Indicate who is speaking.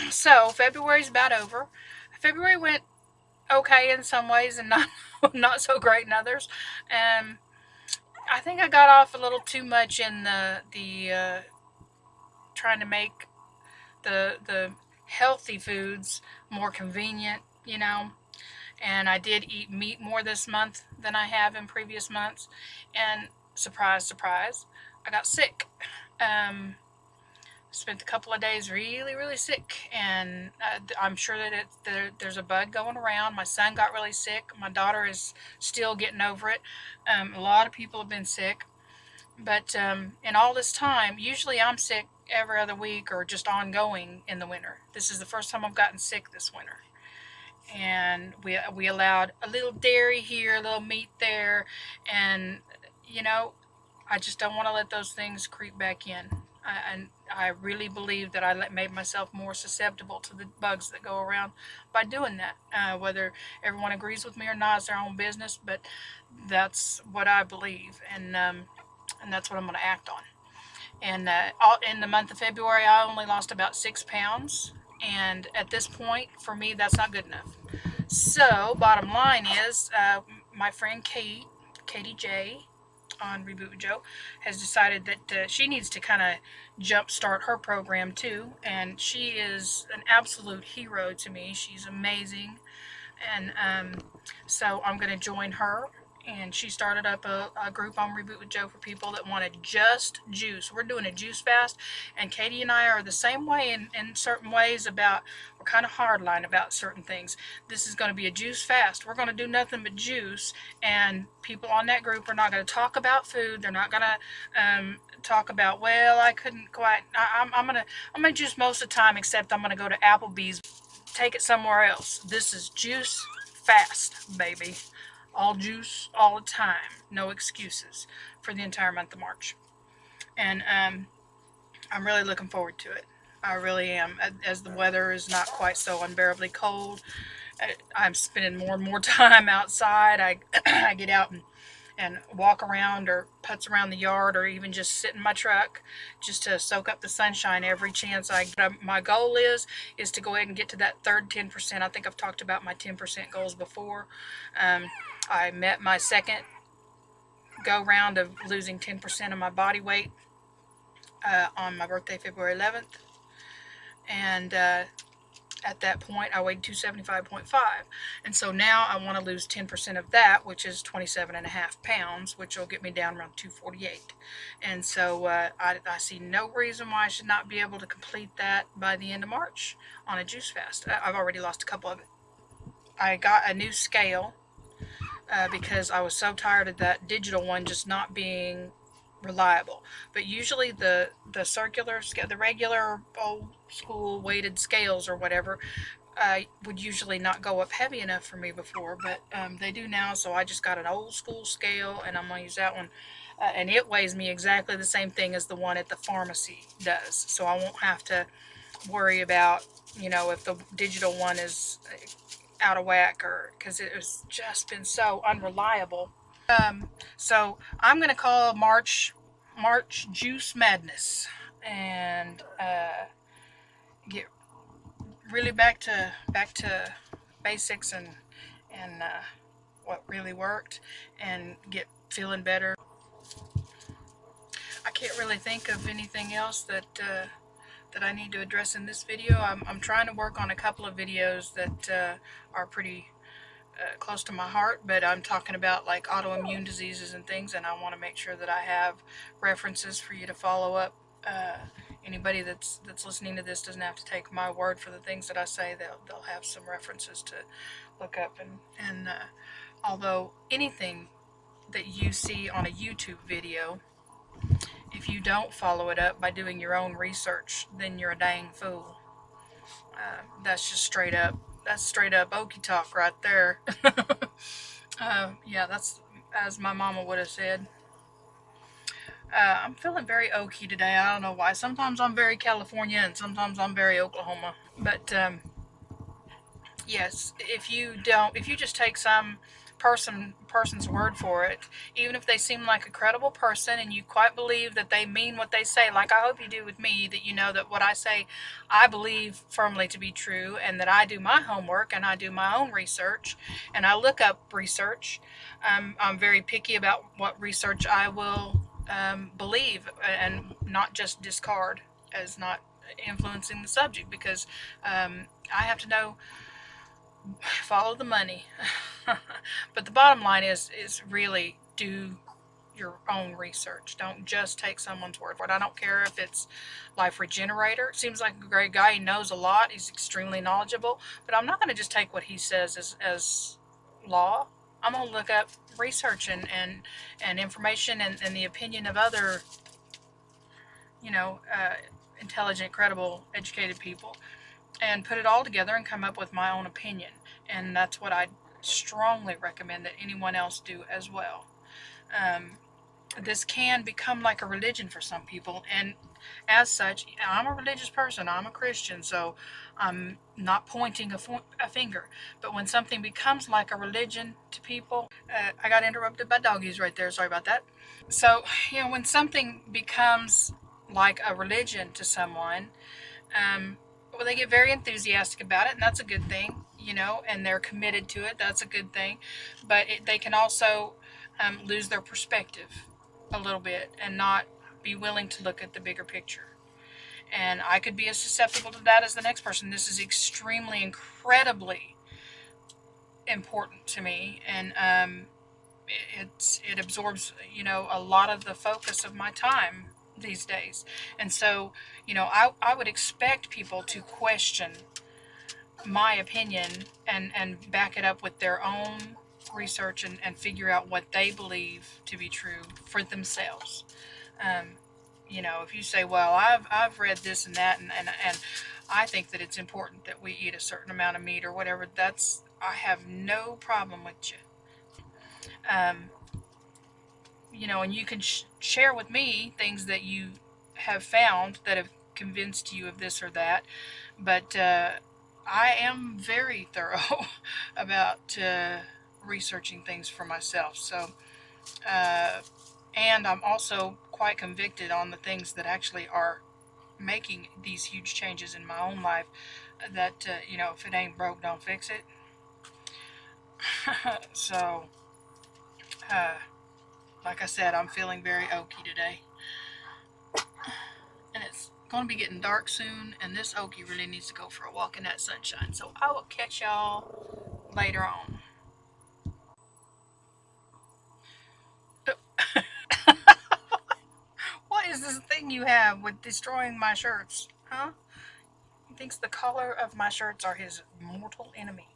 Speaker 1: So February's about over. February went okay in some ways and not not so great in others. Um, I think I got off a little too much in the trying to make the healthy foods more convenient, you know. And I did eat meat more this month than I have in previous months. And surprise, surprise, I got sick. Um, Spent a couple of days really, really sick, and I'm sure that there's a bug going around. My son got really sick. My daughter is still getting over it. A lot of people have been sick, but in all this time, usually I'm sick every other week or just ongoing in the winter. This is the first time I've gotten sick this winter, and we allowed a little dairy here, a little meat there, and you know I just don't want to let those things creep back in. And I really believe that I made myself more susceptible to the bugs that go around by doing that. Whether everyone agrees with me or not is their own business, but that's what I believe, and that's what I'm going to act on. And in the month of February, I only lost about 6 pounds, and at this point, for me, that's not good enough. So, bottom line is, my friend Katie J, on Reboot with Joe, has decided that she needs to kind of jumpstart her program too. And she is an absolute hero to me. She's amazing. And so I'm going to join her. And she started up a group on Reboot with Joe for people that wanted just juice. We're doing a juice fast, and Katie and I are the same way in certain ways about, we're kind of hardline about certain things. This is going to be a juice fast. We're going to do nothing but juice, and people on that group are not going to talk about food. They're not going to talk about, well, I couldn't quite. I'm gonna juice most of the time, except I'm gonna go to Applebee's. Take it somewhere else. This is juice fast, baby. All juice, all the time. No excuses for the entire month of March. And I'm really looking forward to it. I really am. As the weather is not quite so unbearably cold, I'm spending more and more time outside. I get out and walk around or putz around the yard or even just sit in my truck just to soak up the sunshine every chance I get. My goal is to go ahead and get to that third 10%. I think I've talked about my 10% goals before. Um, I met my second go round of losing 10% of my body weight on my birthday, February 11th. And at that point, I weighed 275.5. And so now I want to lose 10% of that, which is 27.5 pounds, which will get me down around 248. And so I see no reason why I should not be able to complete that by the end of March on a juice fast. I've already lost a couple of it. I got a new scale because I was so tired of that digital one just not being reliable. But usually the circular scale, the regular old school weighted scales or whatever, would usually not go up heavy enough for me before, but they do now. So I just got an old school scale, and I'm gonna use that one. And it weighs me exactly the same thing as the one at the pharmacy does. So I won't have to worry about, if the digital one is out of whack, or because it has just been so unreliable. So I'm gonna call March Juice Madness, and get really back to basics, and what really worked, and get feeling better. I can't really think of anything else that I need to address in this video. I'm trying to work on a couple of videos that are pretty close to my heart, but I'm talking about like autoimmune diseases and things, and I want to make sure that I have references for you to follow up. Anybody that's listening to this doesn't have to take my word for the things that I say. They'll have some references to look up, and although anything that you see on a YouTube video, if you don't follow it up by doing your own research, then you're a dang fool. That's just straight up. That's straight up okie talk right there. Yeah, that's as my mama would have said. I'm feeling very oaky today. I don't know why. Sometimes I'm very California, and sometimes I'm very Oklahoma. But yes, if you just take some person's word for it, even if they seem like a credible person and you quite believe that they mean what they say, like I hope you do with me, that you know that what I say I believe firmly to be true, and that I do my homework and I do my own research and I look up research. I'm very picky about what research I will believe and not just discard as not influencing the subject, because I have to know, follow the money. But the bottom line is really do your own research. Don't just take someone's word for it. I don't care if it's Life Regenerator. Seems like a great guy. He knows a lot. He's extremely knowledgeable. But I'm not going to just take what he says as law. I'm going to look up research and information and the opinion of other, you know, intelligent, credible, educated people, and put it all together and come up with my own opinion. And that's what I strongly recommend that anyone else do as well. Um, this can become like a religion for some people, and as such, I'm a religious person. I'm a Christian, so I'm not pointing a finger. But when something becomes like a religion to people, I got interrupted by doggies right there. Sorry about that. So, when something becomes like a religion to someone, well, they get very enthusiastic about it, and that's a good thing, and they're committed to it. That's a good thing. But they can also lose their perspective a little bit and not be willing to look at the bigger picture. And I could be as susceptible to that as the next person. This is extremely, incredibly important to me, and it absorbs, a lot of the focus of my time these days. And so, I would expect people to question my opinion and back it up with their own research and figure out what they believe to be true for themselves. Um, if you say, well, I've read this and that, and I think that it's important that we eat a certain amount of meat or whatever, I have no problem with you. Um, and you can share with me things that you have found that have convinced you of this or that. But I am very thorough about researching things for myself. So, uh, and I'm also quite convicted on the things that actually are making these huge changes in my own life. That, if it ain't broke, don't fix it. So, uh, like I said, I'm feeling very oaky today. And it's going to be getting dark soon, and this oaky really needs to go for a walk in that sunshine. So I will catch y'all later on. What is this thing you have with destroying my shirts? Huh? He thinks the color of my shirts are his mortal enemy.